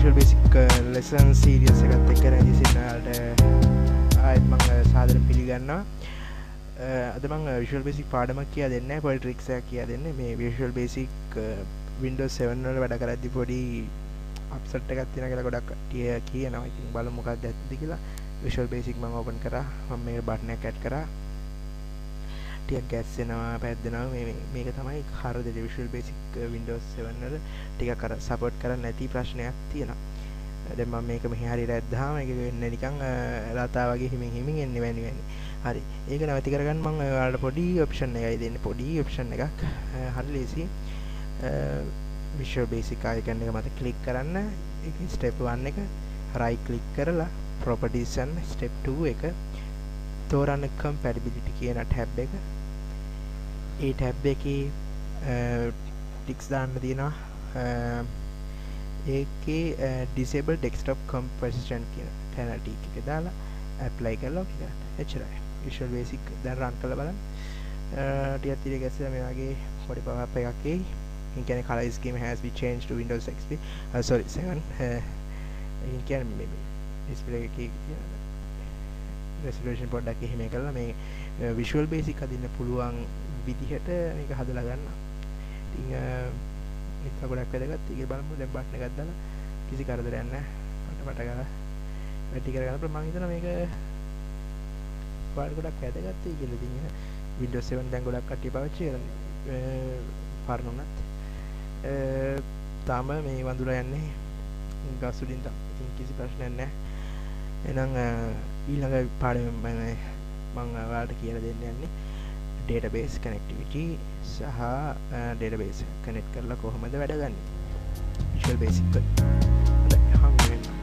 Visual Basic lesson series එකත් එක්ක ඉතින් ඔයාලට ආයෙත් මම සාදරයෙන් පිළිගන්නවා. අද මම Visual Basic පාඩමක් කියලා දෙන්නේ නැහැ, පොඩි ට්‍රික්ස් එකක් කියලා දෙන්නේ. මේ Visual Basic Windows 7 වල වැඩ කරද්දී පොඩි අප්සෙට් එකක් තියෙනවා කියලා ගොඩක් කට්ටිය කියනවා. ඉතින් බලමු මොකක්ද ඇත්තද කියලා. Visual Basic මම ඕපන් කරා. මම මේ බටන් එක ඇඩ් කරා. ටිකක් ගැස්සෙනවා පැද්දෙනවා මේක තමයි හරියට Visual Basic Windows 7 වල ටිකක් අර සපෝට් කරන්නේ නැති ප්‍රශ්නයක් තියෙනවා. දැන් මම මේක මෙහි හරියට ඇද්දාම මේක වෙන්නේ නිකන් රතා වගේ හිමින් එන්නේ වැනි. හරි. ඒක නැවති කරගන්න මම ඔයාලට පොඩි ඔප්ෂන් එකයි දෙන්නේ. පොඩි ඔප්ෂන් එකක්. හරි ලේසි. Visual Basic icon එක මත ක්ලික් කරන්න. ඒක step 1 එක right click කරලා properties and step 2 එක තෝරන්න compatibility කියන tab එක. ඒ tab එකේ ටික්ස් දාන්න තියෙනවා. ඒකේ disable desktop composition කියන තැන ටික එක දාලා apply කරලා ඔක කරන්න. එච්චරයි. Visual Basic දැන් run කරලා බලන්න. ටිකක් තිරේ ගැස්සලා මේ වගේ පොඩි pop up එකක් එයි. ඒ කියන්නේ color scheme has been changed to Windows XP. Sorry 7. ඒ කියන්නේ මේ display එකේ resolution පොඩ්ඩක් එහෙම කරලා මේ Visual Basic අදින්න පුළුවන් විදිහට මේක හදලා ගන්න. ඉතින් ඒක ගොඩක් වැදගත්. ඒක බලමු. දැන් බටන් එකක් දාලා කිසි කරදරයක් නැහැ. මට ගාලා වැඩි කරගන්න පුළුවන්. මම හිතනවා මේක ඔයාලට ගොඩක් වැදගත් වෙයි කියලා. ඉතින් Windows 7 දැන් ගොඩක් කට්ටිය පාවිච්චි කරන්නේ. පරණුණත් තාම මේ වඳුරා යන්නේ ගස් වලින් තමයි. ඉතින් කිසි ප්‍රශ්නයක් නැහැ. එහෙනම් ඊළඟ පාඩමෙන් මම ඔයාලට කියලා දෙන්න යන්නේ database connectivity සහ database connect කරලා කොහොමද වැඩ ගන්නේ Visual Basic. හොඳයි. හම්බ වෙනවා.